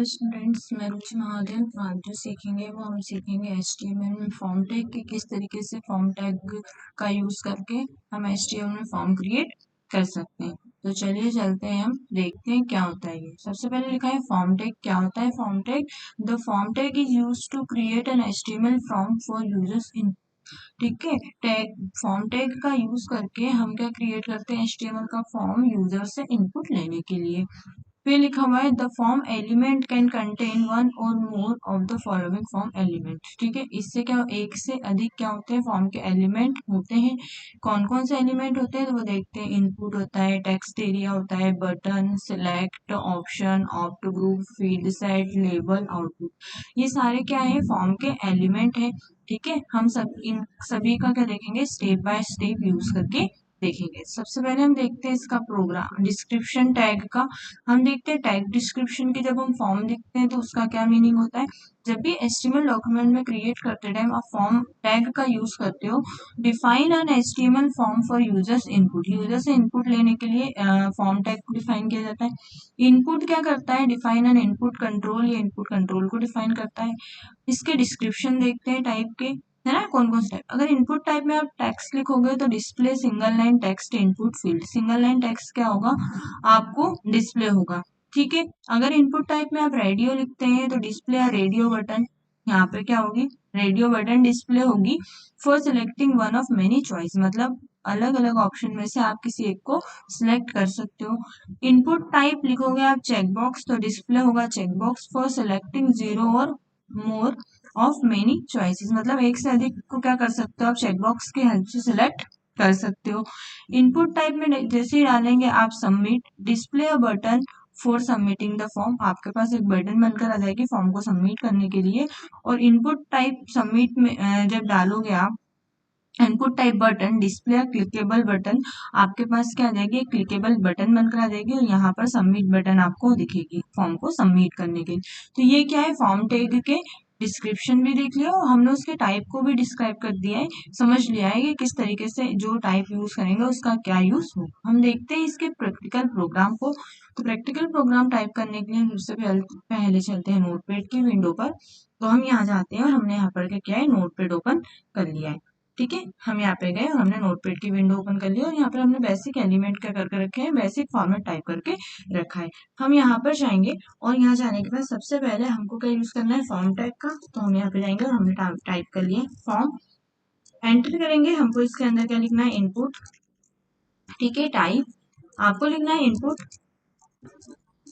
Students, मैं रुचि महाजन। आज जो सीखेंगे वो हम सीखेंगे HTML में फॉर्म टैग के किस तरीके से फॉर्म टैग का यूज करके हम HTML में फॉर्म क्रिएट कर सकते हैं। तो चलिए चलते हैं, हम देखते हैं क्या होता है। ये सबसे पहले लिखा है फॉर्म टैग। क्या होता है form tag? The form tag is use to create an HTML form for users in. ठीक है, टैग फॉर्म टैग का यूज करके हम क्या क्रिएट करते हैं, HTML का फॉर्म यूजर से इनपुट लेने के लिए। फिर लिखा हुआ है the form element can contain one or more of the following form element. ठीक है, इससे क्या एक से अधिक क्या होते हैं, फॉर्म के एलिमेंट होते हैं। कौन कौन से एलिमेंट होते हैं तो वो देखते हैं। इनपुट होता है, टेक्स्ट एरिया होता है, button, select, option, opt group, field set, label, output. ये सारे क्या है, फॉर्म के एलिमेंट है। ठीक है, हम सब इन सभी का क्या देखेंगे, स्टेप बाय स्टेप यूज करके देखेंगे। सबसे पहले हम देखते हैं इसका प्रोग्राम डिस्क्रिप्शन टैग का। हम देखते हैं टैग डिस्क्रिप्शन की, जब हम फॉर्म लिखते हैं तो उसका क्या मीनिंग होता है। जब भी HTML डॉक्यूमेंट में क्रिएट करते टाइम आप फॉर्म टैग का यूज करते हो। Define an HTML form for users input. User से इनपुट लेने के लिए फॉर्म टैग को डिफाइन किया जाता है। इनपुट क्या करता है, डिफाइन एन इनपुट कंट्रोल। ये इनपुट कंट्रोल को डिफाइन करता है। इसके डिस्क्रिप्शन देखते हैं टाइप के, है ना, कौन कौन से टाइप। अगर इनपुट टाइप में आप टेक्स्ट लिखोगे तो display single line text input field. Single line text क्या होगा, आपको डिस्प्ले होगा। ठीक है, अगर इनपुट टाइप में आप रेडियो लिखते हैं तो डिस्प्ले या रेडियो बटन, यहाँ पे क्या होगी, रेडियो बटन डिस्प्ले होगी। For selecting one of many choice, मतलब अलग अलग ऑप्शन में से आप किसी एक को सिलेक्ट कर सकते हो। इनपुट टाइप लिखोगे आप चेकबॉक्स तो डिस्प्ले होगा चेकबॉक्स। फॉर सिलेक्टिंग जीरो और मोर ऑफ मेनी चॉइसेस, मतलब एक से अधिक को क्या कर सकते हो आप चेकबॉक्स की हेल्प से सिलेक्ट कर सकते हो। इनपुट टाइप में जैसे ही डालेंगे आप submit, display a button for submitting the form. आपके पास एक बटन बनकर आ जाएगी फॉर्म को सबमिट करने के लिए। और इनपुट टाइप सबमिट में जब डालोगे आप input type button, display clickable button, आपके पास क्या आ जाएगी, क्लिकेबल बटन बनकर आ जाएगी और यहाँ पर सबमिट बटन आपको दिखेगी फॉर्म को सबमिट करने के लिए। तो ये क्या है, फॉर्म टैग के डिस्क्रिप्शन भी देख लिया और हमने उसके टाइप को भी डिस्क्राइब कर दिया है, समझ लिया है कि किस तरीके से जो टाइप यूज करेंगे उसका क्या यूज होगा। हम देखते हैं इसके प्रैक्टिकल प्रोग्राम को। तो प्रैक्टिकल प्रोग्राम टाइप करने के लिए हम सबसे पहले चलते हैं नोटपैड की विंडो पर। तो हम यहाँ जाते हैं और हमने यहाँ पर क्या किया है, नोटपैड ओपन कर लिया है। ठीक है, हम यहाँ पे गए और हमने नोटपैड की विंडो ओपन कर लिया और यहाँ पर हमने बेसिक एलिमेंट क्या करके रखे हैं, बेसिक फॉर्मेट टाइप करके रखा है। हम यहाँ पर जाएंगे और यहाँ जाने के बाद सबसे पहले हमको क्या यूज करना है, फॉर्म टैग का। तो हम यहाँ पे जाएंगे और हमने टाइप कर लिया फॉर्म, एंटर करेंगे। हमको इसके अंदर क्या लिखना है, इनपुट। ठीक है, टाइप आपको लिखना है input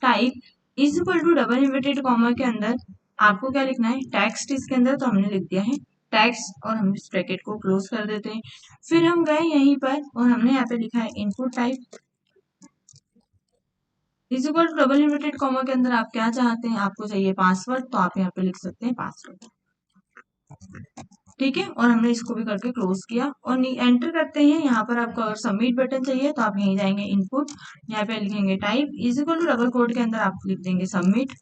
type is equal to double inverted comma के अंदर आपको क्या लिखना है, टेक्स्ट। इसके अंदर तो हमने लिख दिया है टेक्स्ट और हम इस ब्रैकेट को क्लोज कर देते हैं। फिर हम गए यहीं पर और हमने यहाँ पे लिखा है input type is equal to double inverted comma के अंदर आप क्या चाहते हैं, आपको चाहिए पासवर्ड, तो आप यहाँ पे लिख सकते हैं पासवर्ड। ठीक है, और हमने इसको भी करके क्लोज किया और एंटर करते हैं। यहाँ पर आपको अगर सबमिट बटन चाहिए तो आप यहीं जाएंगे इनपुट, यहाँ पे लिखेंगे type is equal to double quote के अंदर आप लिख देंगे सबमिट।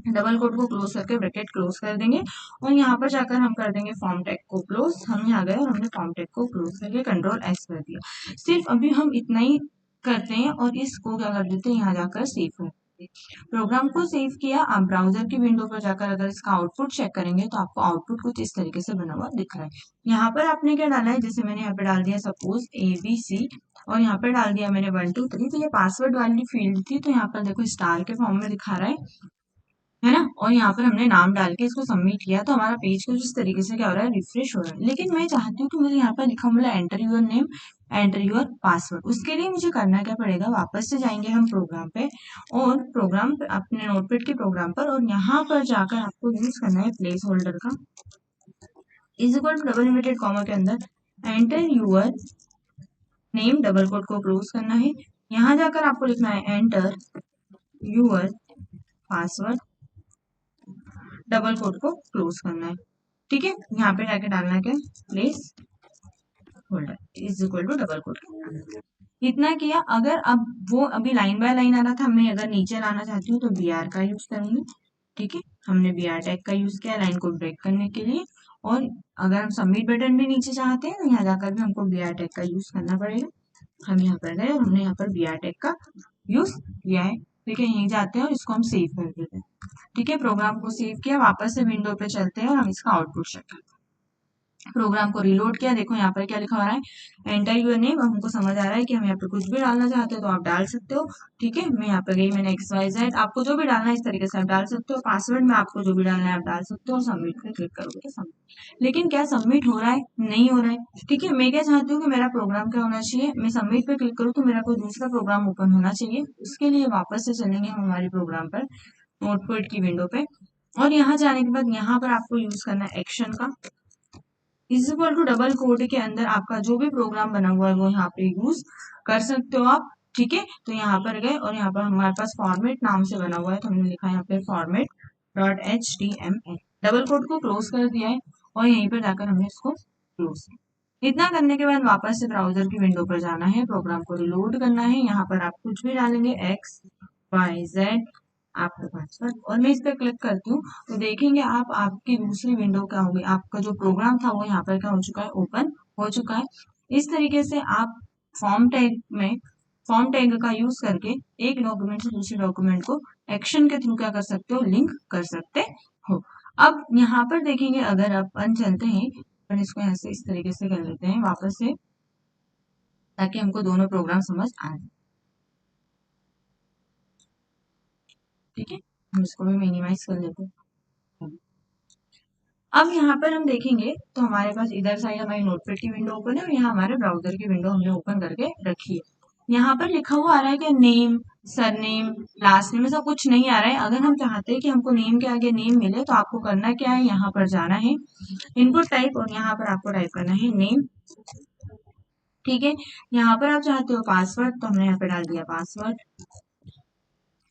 डबल कोड को क्लोज करके ब्रैकेट क्लोज कर देंगे और यहाँ पर जाकर हम कर देंगे फॉर्म टैग को क्लोज। हम यहाँ गए और हमने फॉर्म टैग को क्लोज करके कंट्रोल S कर दिया। सिर्फ अभी हम इतना ही करते हैं और इसको क्या कर देते हैं, यहाँ जाकर सेव कर देते हैं। प्रोग्राम को सेव किया। आप ब्राउजर की विंडो पर जाकर अगर इसका आउटपुट चेक करेंगे तो आपको आउटपुट कुछ इस तरीके से बना हुआ दिख रहा है। यहाँ पर आपने क्या डाला है, जैसे मैंने यहाँ पे डाल दिया सपोज ABC और यहाँ पे डाल दिया मैंने 1 2 3। तो ये पासवर्ड वाली फील्ड थी, तो यहाँ पर देखो स्टार के फॉर्म में दिखा रहा है ना। और यहाँ पर हमने नाम डाल के इसको सबमिट किया तो हमारा पेज कुछ इस तरीके से क्या हो रहा है, रिफ्रेश हो रहा है। लेकिन मैं चाहती हूँ कि मुझे यहाँ पर लिखा मिला enter your name enter your password. उसके लिए मुझे करना क्या पड़ेगा, वापस से जाएंगे हम प्रोग्राम पे और प्रोग्राम अपने नोटपैड के प्रोग्राम पर और यहाँ पर जाकर आपको यूज करना है प्लेस होल्डर का is equal to double inverted comma के अंदर enter your name, double quote को क्लोज करना है। यहाँ जाकर आपको लिखना है enter your password, double quote को क्लोज करना है। ठीक है, यहाँ पे जाके डालना है क्या, placeholder is equal to double quote. इतना किया। अगर अब वो अभी लाइन बाय लाइन आ रहा था, मैं अगर नीचे लाना चाहती हूँ तो BR का यूज करूंगी। ठीक है, हमने BR टैग का यूज किया लाइन को ब्रेक करने के लिए। और अगर हम सबमिट बटन भी नीचे चाहते हैं तो यहाँ जाकर भी हमको BR टैग का यूज करना पड़ेगा। हम यहाँ पर गए और हमने यहाँ पर BR टैग का यूज किया है। ठीक है, यहीं जाते हैं और इसको हम सेव कर देते हैं। ठीक है, प्रोग्राम को सेव किया, वापस से विंडो पे चलते हैं और हम इसका आउटपुट चेक करते हैं। प्रोग्राम को रिलोड किया, देखो यहाँ पर क्या लिखा हो रहा है, एंटर यूर नेम। अब हमको समझ आ रहा है कि हम यहाँ पे कुछ भी डालना चाहते हो तो आप डाल सकते हो। ठीक है, मैं यहाँ पे गई, मैंने XYZ, आपको जो भी डालना है इस तरीके से आप डाल सकते हो। पासवर्ड में आपको जो भी डालना है आप डाल सकते हो, सबमिट पे क्लिक करोगे तो सबमिट। लेकिन क्या सबमिट हो रहा है? नहीं हो रहा है। ठीक है, मैं क्या चाहती हूँ कि मेरा प्रोग्राम क्या होना चाहिए, मैं सबमिट पे क्लिक करूँ तो मेरा कोई दूसरा प्रोग्राम ओपन होना चाहिए। उसके लिए वापस से चलेंगे हम हमारे प्रोग्राम पर, नोटपैड की विंडो पे, और यहाँ जाने के बाद यहाँ पर आपको यूज करना है एक्शन का, is equal to double quote के अंदर आपका जो भी प्रोग्राम बना हुआ है वो यहाँ पे यूज कर सकते हो आप। ठीक है, तो यहाँ पर गए और यहाँ पर हमारे पास फॉर्मेट नाम से बना हुआ है, तो हमने लिखा है यहाँ पे format dot HTML, double quote को क्लोज कर दिया है और यहीं पर जाकर हमने इसको क्लोज किया। इतना करने के बाद वापस से ब्राउजर की विंडो पर जाना है, प्रोग्राम को रिलोड करना है। यहाँ पर आप कुछ भी डालेंगे, XYZ आपका पासवर्ड, और मैं इस पर क्लिक करती हूँ तो देखेंगे आप, आपकी दूसरी विंडो क्या होगी, आपका जो प्रोग्राम था वो यहाँ पर क्या हो चुका है, ओपन हो चुका है। इस तरीके से आप फॉर्म टैग में, फॉर्म टैग का यूज करके एक डॉक्यूमेंट से दूसरे डॉक्यूमेंट को एक्शन के थ्रू क्या कर सकते हो, लिंक कर सकते हो। अब यहाँ पर देखेंगे, अगर अपन चलते हैं अपन इसको यहाँ से इस तरीके से कर लेते हैं वापस से, ताकि हमको दोनों प्रोग्राम समझ आए। ठीक है, हम इसको भी मिनिमाइज कर लेते हैं। अब यहाँ पर हम देखेंगे तो हमारे पास इधर साइड हमारी नोटपैड की विंडो ओपन है और यहाँ हमारे ब्राउजर की विंडो हमने ओपन करके रखी है। यहाँ पर लिखा हुआ आ रहा है कि नेम, सरनेम, लास्ट नेम, ऐसा कुछ नहीं आ रहा है। अगर हम चाहते हैं कि हमको नेम के आगे नेम मिले तो आपको करना क्या है, यहाँ पर जाना है इनपुट टाइप और यहाँ पर आपको टाइप करना है नेम। ठीक है, यहाँ पर आप चाहते हो पासवर्ड, तो हमने यहाँ पे डाल दिया पासवर्ड।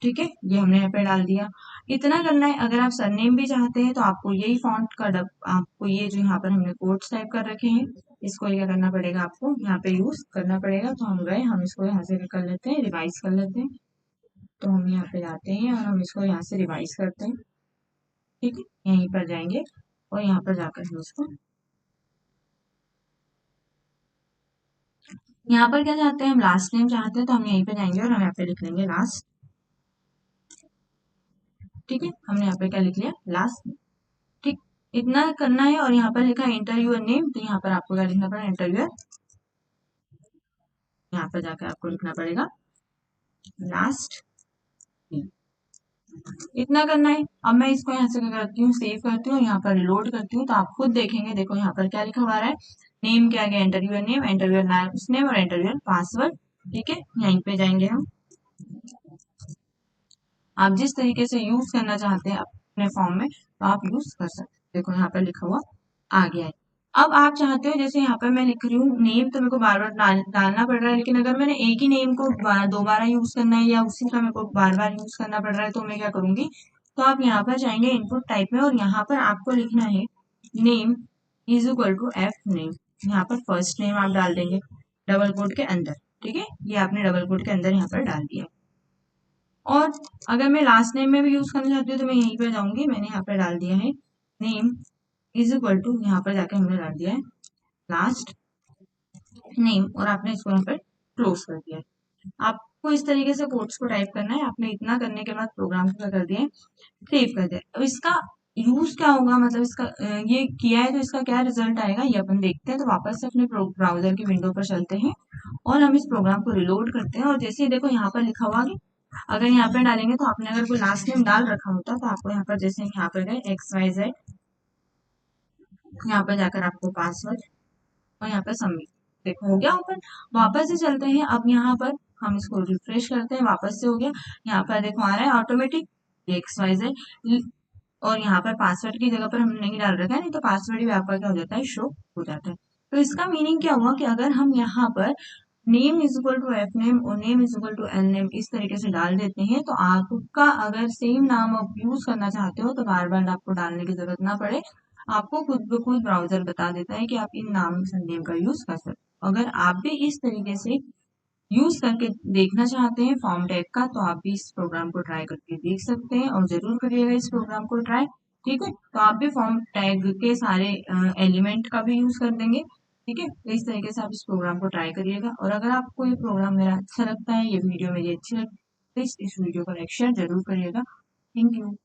ठीक है, ये हमने यहाँ पे डाल दिया। इतना करना है। अगर आप सरनेम भी चाहते हैं तो आपको यही फॉन्ट का आपको ये जो यहाँ पर हमने कोड्स टाइप कर रखे हैं, इसको क्या करना पड़ेगा, आपको यहाँ पे यूज करना पड़ेगा। तो हम गए, हम इसको यहाँ से कर लेते हैं, रिवाइज कर लेते हैं। तो हम यहाँ पे जाते हैं और हम इसको यहाँ से रिवाइज करते हैं। ठीक है, यहीं पर जाएंगे और यहाँ पर जाकर हम इसको, यहाँ पर क्या चाहते हैं, हम लास्ट नेम चाहते हैं तो हम यहीं पे जाएंगे और हम यहाँ पे लिख लेंगे लास्ट। ठीक है, हमने यहाँ पे क्या लिख लिया, लास्ट। ठीक, इतना करना है और यहाँ पर लिखा है एंटर यूर नेम, तो यहाँ पर आपको क्या लिखना पड़ेगा, एंटर यूर, यहाँ पर जाकर आपको लिखना पड़ेगा लास्ट। इतना करना है। अब मैं इसको यहाँ से क्या करती हूँ, सेव करती हूँ, यहाँ पर रिलोड करती हूँ तो आप खुद देखेंगे। देखो यहाँ पर क्या लिखा हुआ है, नेम के आगे enter your name, enter your last name और एंटर यूर पासवर्ड। ठीक है, यहीं पे जाएंगे हम। आप जिस तरीके से यूज करना चाहते हैं अपने फॉर्म में तो आप यूज कर सकते हैं। देखो यहाँ पर लिखा हुआ आ गया है। अब आप चाहते हो, जैसे यहाँ पर मैं लिख रही हूँ नेम, तो मेरे को बार बार डालना पड़ रहा है, लेकिन अगर मैंने एक ही नेम को दोबारा यूज करना है या उसी का मेरे को बार बार यूज करना पड़ रहा है तो मैं क्या करूंगी, तो आप यहाँ पर जाएंगे इनपुट टाइप में और यहाँ पर आपको लिखना है name is equal to F name. यहाँ पर फर्स्ट नेम आप डाल देंगे डबल कोड के अंदर। ठीक है, ये आपने डबल कोड के अंदर यहाँ पर डाल दिया। और अगर मैं लास्ट नेम में भी यूज करना चाहती हूँ तो मैं यहीं पर जाऊंगी, मैंने यहाँ पर डाल दिया है नेम इज इक्वल टू, यहाँ पर जाकर हमने डाल दिया है लास्ट नेम और आपने इसको यहाँ पर क्लोज कर दिया है। आपको इस तरीके से कोड्स को टाइप करना है। आपने इतना करने के बाद प्रोग्राम को क्या कर दिया, सेव कर दिया। अब इसका यूज क्या होगा, मतलब इसका ये किया है तो इसका क्या रिजल्ट आएगा ये अपन देखते हैं। तो वापस से अपने ब्राउजर की विंडो पर चलते हैं और हम इस प्रोग्राम को रिलोड करते हैं और जैसे ही देखो यहाँ पर लिखा हुआ, अगर यहाँ पे डालेंगे तो आपने अगर कोई लास्ट नेम डाल रखा होता तो आपको यहाँ पर, जैसे यहाँ पर गए XYZ, यहाँ पर जाकर आपको पासवर्ड और यहाँ पर सबमिट, देखो हो गया ओपन। वापस से चलते हैं, अब यहाँ पर हम इसको रिफ्रेश करते हैं, वापस से हो गया। यहाँ पर देखो आ रहा है ऑटोमेटिक XYZ और यहाँ पर पासवर्ड की जगह पर हमने नहीं डाल रखा है, नहीं तो पासवर्ड भी आपका क्या हो जाता है, शो हो जाता है। तो इसका मीनिंग क्या हुआ कि अगर हम यहाँ पर name is equal to F name और name is equal to L name इस तरीके से डाल देते हैं तो आपका अगर सेम नाम आप यूज करना चाहते हो तो बार बार आपको डालने की जरूरत ना पड़े, आपको खुद ब खुद ब्राउजर बता देता है कि आप इन नाम नेम का यूज कर सकते हो। अगर आप भी इस तरीके से यूज करके देखना चाहते हैं फॉर्म टैग का तो आप भी इस प्रोग्राम को ट्राई करके देख सकते हैं और जरूर करिएगा इस प्रोग्राम को ट्राई। ठीक है, तो आप भी फॉर्म टैग के सारे एलिमेंट का भी यूज कर देंगे। ठीक है, तो इस तरीके से आप इस प्रोग्राम को ट्राई करिएगा और अगर आपको ये प्रोग्राम मेरा अच्छा लगता है, ये वीडियो मेरी अच्छी लगती है प्लीज इस वीडियो को लाइक शेयर जरूर करिएगा। Thank you.